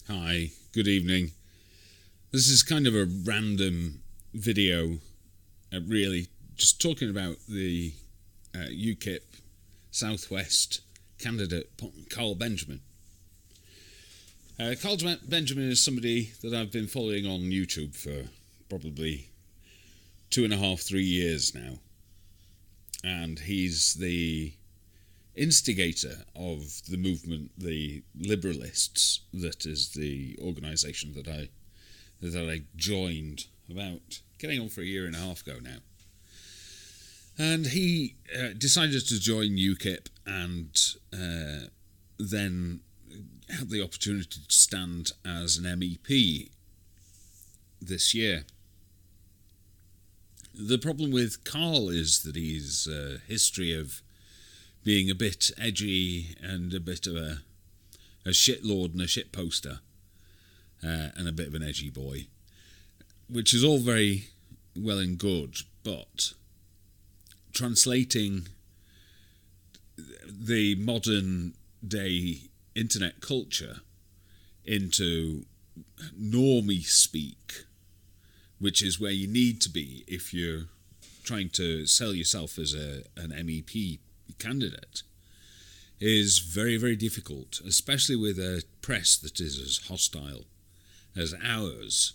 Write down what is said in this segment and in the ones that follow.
Hi, good evening. This is kind of a random video, really, just talking about the UKIP Southwest candidate, Carl Benjamin. Carl Benjamin is somebody that I've been following on YouTube for probably 2.5, 3 years now. And he's the instigator of the movement, the Liberalists, that is the organisation that I joined about getting on for 1.5 years ago now. And he decided to join UKIP and then had the opportunity to stand as an MEP this year. The problem with Carl is that he's a history of being a bit edgy and a bit of a shitlord and a shitposter, and a bit of an edgy boy, which is all very well and good, but translating the modern day internet culture into normie speak, which is where you need to be if you're trying to sell yourself as an MEP candidate, is very, very difficult, especially with a press that is as hostile as ours,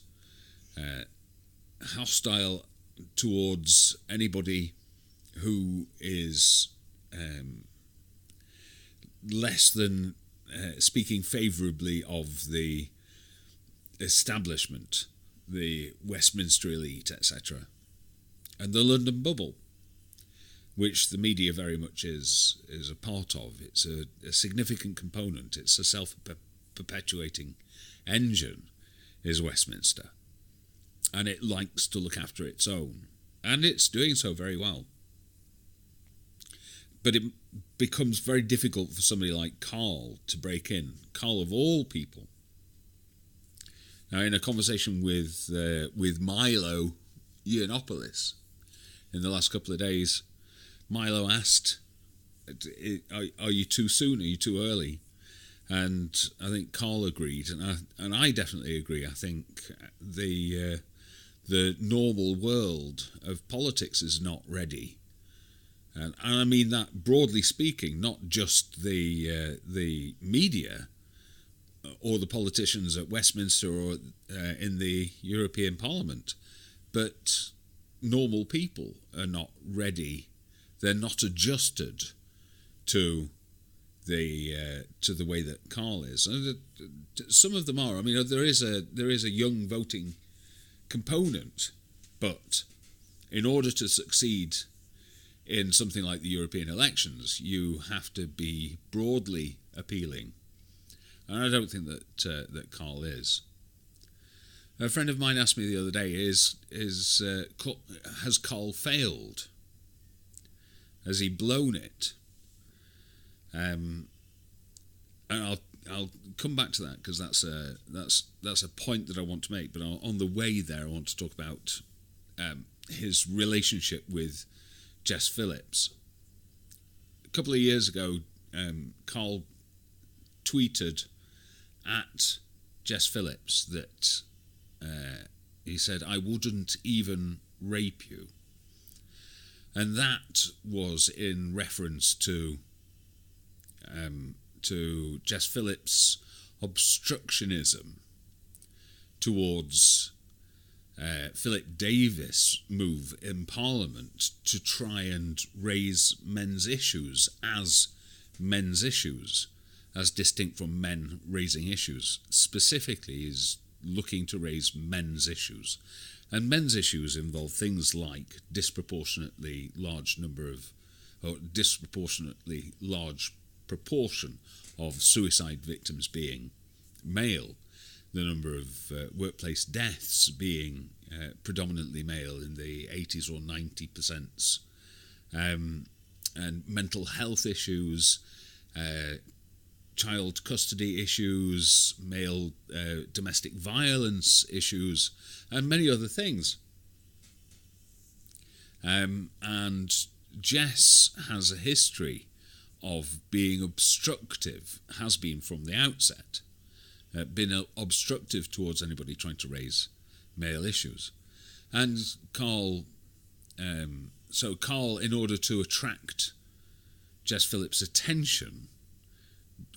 hostile towards anybody who is less than speaking favourably of the establishment, the Westminster elite, etc., and the London bubble, which the media very much is a part of. It's a significant component. It's a self-perpetuating engine, is Westminster. And it likes to look after its own. And it's doing so very well. But it becomes very difficult for somebody like Carl to break in. Carl, of all people. Now, in a conversation with Milo Yiannopoulos in the last couple of days, Milo asked, are you too soon? Are you too early? And I think Carl agreed, and I definitely agree. I think the normal world of politics is not ready. And I mean that broadly speaking, not just the media or the politicians at Westminster or in the European Parliament, but normal people are not ready. They're not adjusted to the way that Carl is. Some of them are. I mean, there is a young voting component, but in order to succeed in something like the European elections, you have to be broadly appealing, and I don't think that Carl is. A friend of mine asked me the other day, has Carl failed? Has he blown it? And I'll come back to that, because that's a point that I want to make. But on the way there, I want to talk about his relationship with Jess Phillips. A couple of years ago, Carl tweeted at Jess Phillips that he said, "I wouldn't even rape you." And that was in reference to Jess Phillips' obstructionism towards Philip Davis' move in Parliament to try and raise men's issues, as distinct from men raising issues. Specifically, is looking to raise men's issues. And men's issues involve things like disproportionately large proportion of suicide victims being male, the number of workplace deaths being predominantly male in the 80s or 90%, and mental health issues, child custody issues, male domestic violence issues, and many other things. And Jess has a history of being obstructive, has been from the outset, been obstructive towards anybody trying to raise male issues. And Carl, in order to attract Jess Phillips' attention,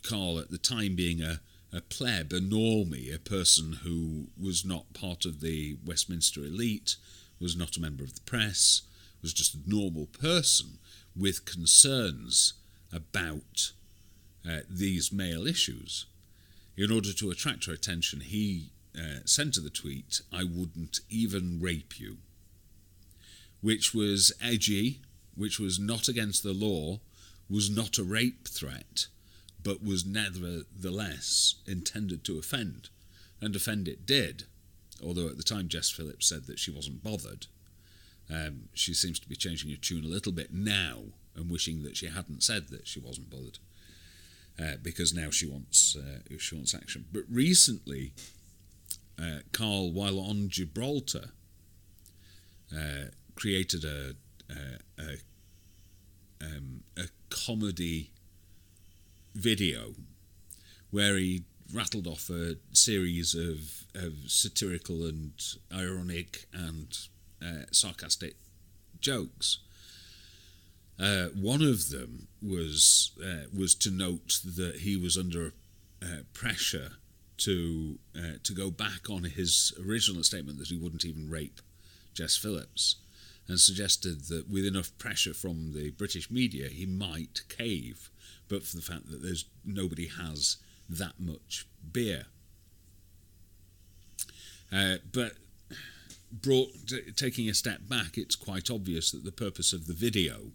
Carl at the time being a pleb, a normie, a person who was not part of the Westminster elite, was not a member of the press, was just a normal person with concerns about these male issues. In order to attract her attention, he sent her the tweet, "I wouldn't even rape you," which was edgy, which was not against the law, was not a rape threat, but was nevertheless intended to offend. And offend it did, although at the time Jess Phillips said that she wasn't bothered. She seems to be changing her tune a little bit now and wishing that she hadn't said that she wasn't bothered, because now she wants action. But recently, Carl, while on Gibraltar, created a comedy video where he rattled off a series of satirical and ironic and sarcastic jokes. One of them was to note that he was under pressure to go back on his original statement that he wouldn't even rape Jess Phillips, and suggested that with enough pressure from the British media he might cave, but for the fact that nobody has that much beer. But taking a step back, it's quite obvious that the purpose of the video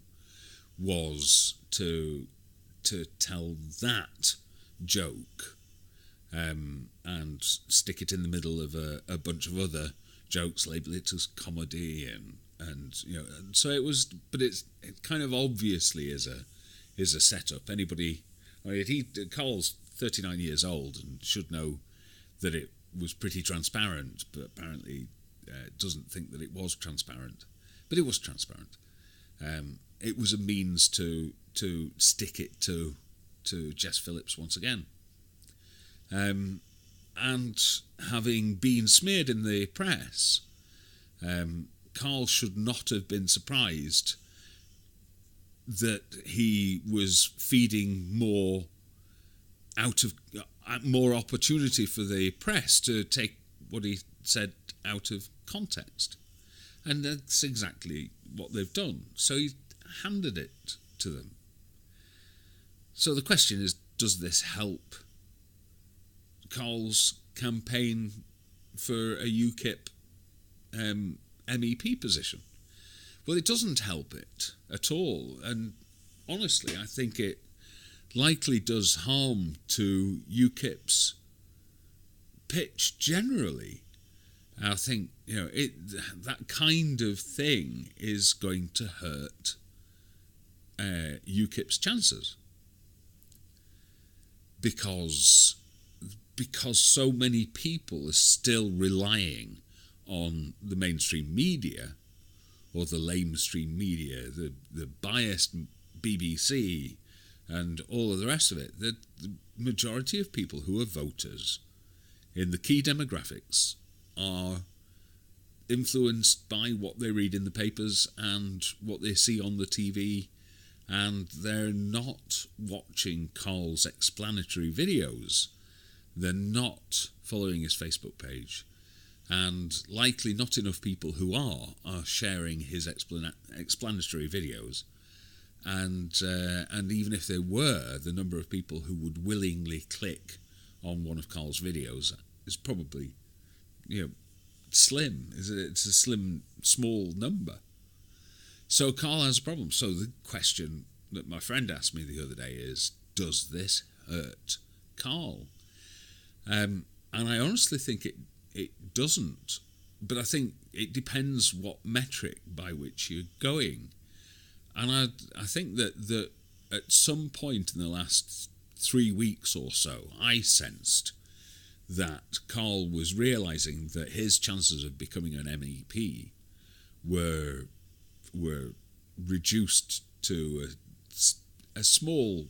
was to tell that joke and stick it in the middle of a bunch of other jokes, label it as comedy, and so it was. But it kind of obviously is a setup. Anybody, Carl's 39 years old and should know that it was pretty transparent, but apparently doesn't think that it was transparent. But it was transparent. It was a means to stick it to Jess Phillips once again. And having been smeared in the press, Carl should not have been surprised that he was feeding more opportunity for the press to take what he said out of context. And that's exactly what they've done. So he handed it to them. So the question is, does this help Carl's campaign for a UKIP MEP position? Well, it doesn't help it at all. And honestly, I think it likely does harm to UKIP's pitch generally. I think, that kind of thing is going to hurt UKIP's chances. Because so many people are still relying on the mainstream media, or the lamestream media, the biased BBC, and all of the rest of it. The majority of people who are voters in the key demographics are influenced by what they read in the papers and what they see on the TV, and they're not watching Carl's explanatory videos. They're not following his Facebook page, and likely not enough people who are sharing his explanatory videos. And even if there were, the number of people who would willingly click on one of Carl's videos is probably, slim. It's a slim, small number. So Carl has a problem. So the question that my friend asked me the other day is, does this hurt Carl? And I honestly think it doesn't. But I think it depends what metric by which you're going. And I think that at some point in the last 3 weeks or so, I sensed that Carl was realising that his chances of becoming an MEP were reduced to a small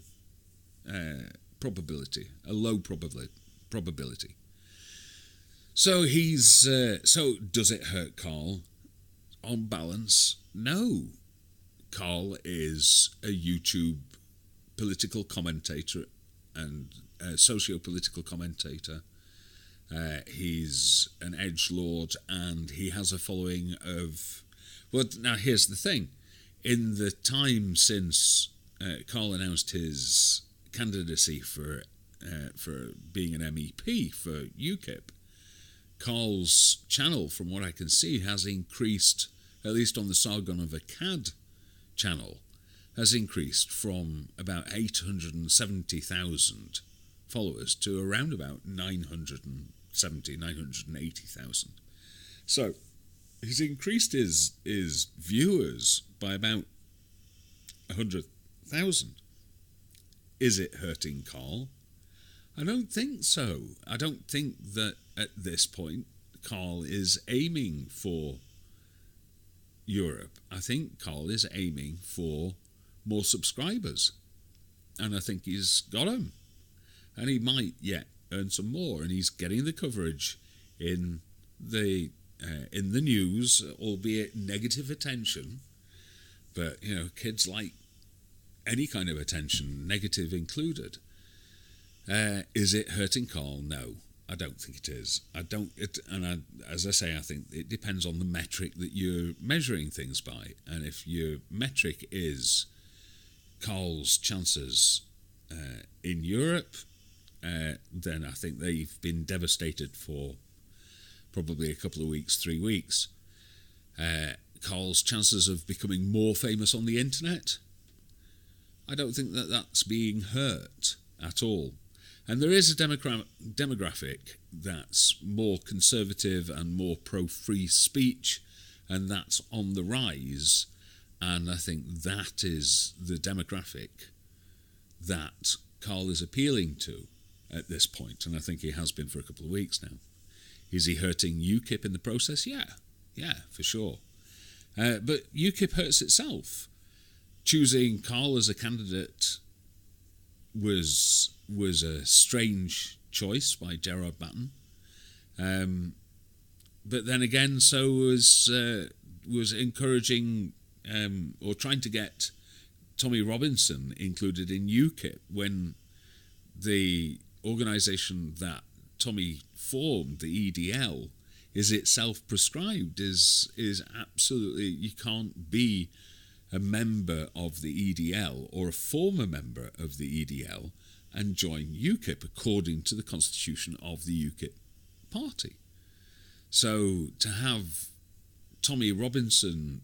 probability, a low probability. probability. So so does it hurt Carl? On balance, no. Carl is a YouTube political commentator and a socio-political commentator. He's an edgelord, and he has a following of... Well, now here's the thing. In the time since Carl announced his candidacy for being an MEP for UKIP, Carl's channel, from what I can see, has increased, at least on the Sargon of Akkad channel, has increased from about 870,000 followers to around about 980,000. So he's increased his viewers by about 100,000. Is it hurting Carl? I don't think so. I don't think that at this point Carl is aiming for Europe. I think Carl is aiming for more subscribers, and I think he's got them, and he might yet earn some more, and he's getting the coverage in the news, albeit negative attention. But kids like any kind of attention, negative included. Is it hurting Carl? No, I don't think it is. As I say, I think it depends on the metric that you're measuring things by. And if your metric is Carl's chances in Europe, then I think they've been devastated for probably a couple of weeks, 3 weeks. Carl's chances of becoming more famous on the internet, I don't think that that's being hurt at all. And there is a demographic that's more conservative and more pro-free speech, and that's on the rise. And I think that is the demographic that Carl is appealing to at this point, and I think he has been for a couple of weeks now. Is he hurting UKIP in the process? Yeah, for sure. But UKIP hurts itself. Choosing Carl as a candidate was a strange choice by Gerard Batten. But then again, so was encouraging or trying to get Tommy Robinson included in UKIP when the organisation that Tommy formed, the EDL, is itself prescribed, is absolutely, you can't be a member of the EDL or a former member of the EDL and join UKIP according to the constitution of the UKIP party. So to have Tommy Robinson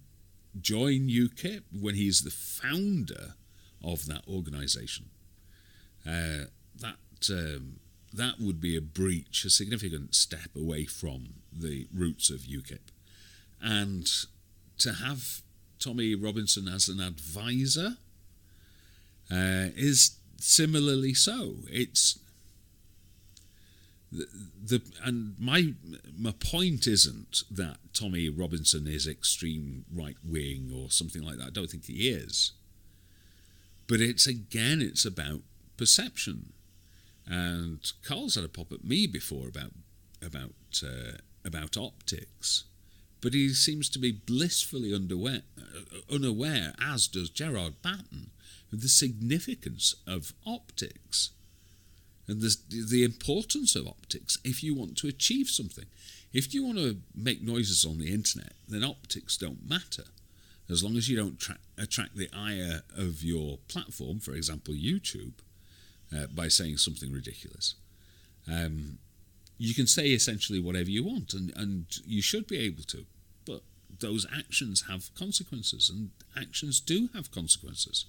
join UKIP when he's the founder of that organisation, that would be a breach, a significant step away from the roots of UKIP. And to have Tommy Robinson as an advisor is similarly so. It's and my point isn't that Tommy Robinson is extreme right wing or something like that. I don't think he is. But it's about perception. And Carl's had a pop at me before about optics, but he seems to be blissfully unaware, as does Gerard Batten, of the significance of optics and the importance of optics if you want to achieve something. If you want to make noises on the internet, then optics don't matter, as long as you don't attract the ire of your platform, for example YouTube, by saying something ridiculous. You can say essentially whatever you want, and you should be able to, but those actions have consequences, and actions do have consequences.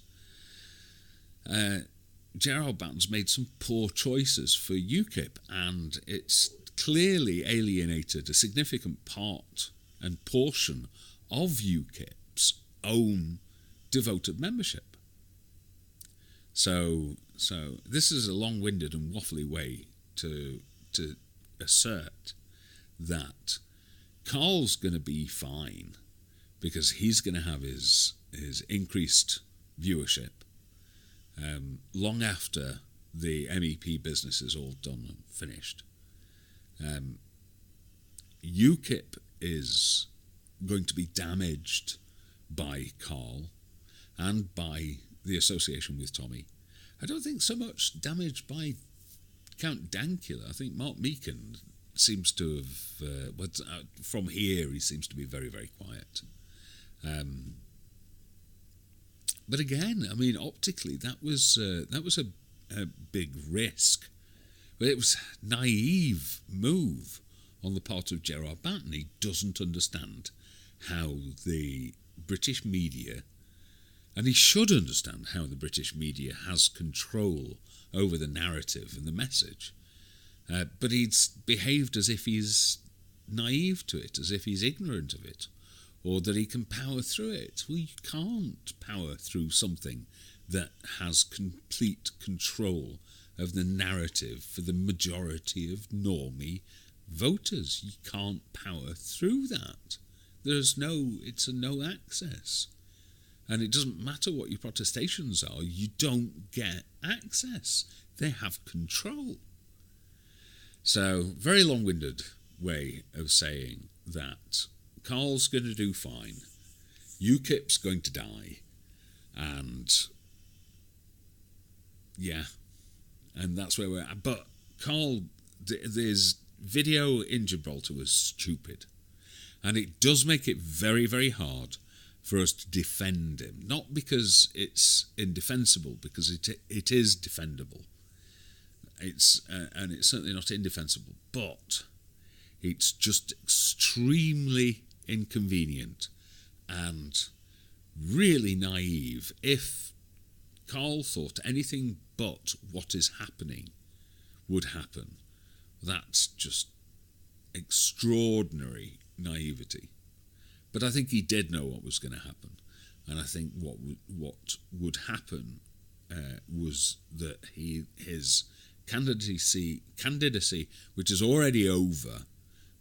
Gerard Batten's made some poor choices for UKIP, and it's clearly alienated a significant part and portion of UKIP's own devoted membership. So this is a long-winded and waffly way to assert that Carl's going to be fine because he's going to have his increased viewership long after the MEP business is all done and finished. UKIP is going to be damaged by Carl and by the association with Tommy. I don't think so much damaged by Count Dankula. I think Mark Meakin seems to have, from here, he seems to be very, very quiet. But again, I mean, optically, that was a big risk. But it was a naive move on the part of Gerard Batten. He doesn't understand how the British media, and he should understand how the British media has control over the narrative and the message. But he's behaved as if he's naive to it, as if he's ignorant of it, or that he can power through it. Well, you can't power through something that has complete control of the narrative for the majority of normie voters. You can't power through that. It's a no access. And it doesn't matter what your protestations are, you don't get access. They have control. So, very long-winded way of saying that Carl's going to do fine, UKIP's going to die, and yeah, and that's where we're at. But Carl, this video in Gibraltar was stupid, and it does make it very, very hard for us to defend him. Not because it's indefensible, because it is defendable. And it's certainly not indefensible, but it's just extremely inconvenient and really naive. If Carl thought anything but what is happening would happen, that's just extraordinary naivety. But I think he did know what was going to happen, and I think what would happen was that his candidacy, which is already over,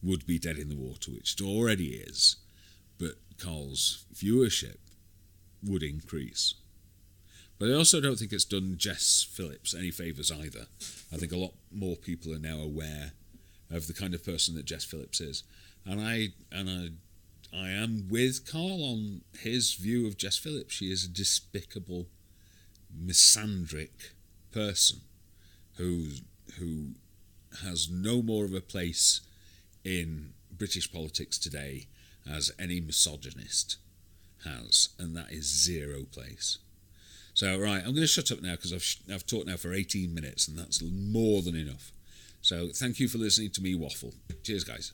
would be dead in the water, which it already is, but Carl's viewership would increase. But I also don't think it's done Jess Phillips any favours either. I think a lot more people are now aware of the kind of person that Jess Phillips is, and I am with Carl on his view of Jess Phillips. She is a despicable, misandric person who has no more of a place in British politics today as any misogynist has, and that is zero place. So, right, I'm going to shut up now because I've talked now for 18 minutes, and that's more than enough. So, thank you for listening to me waffle. Cheers, guys.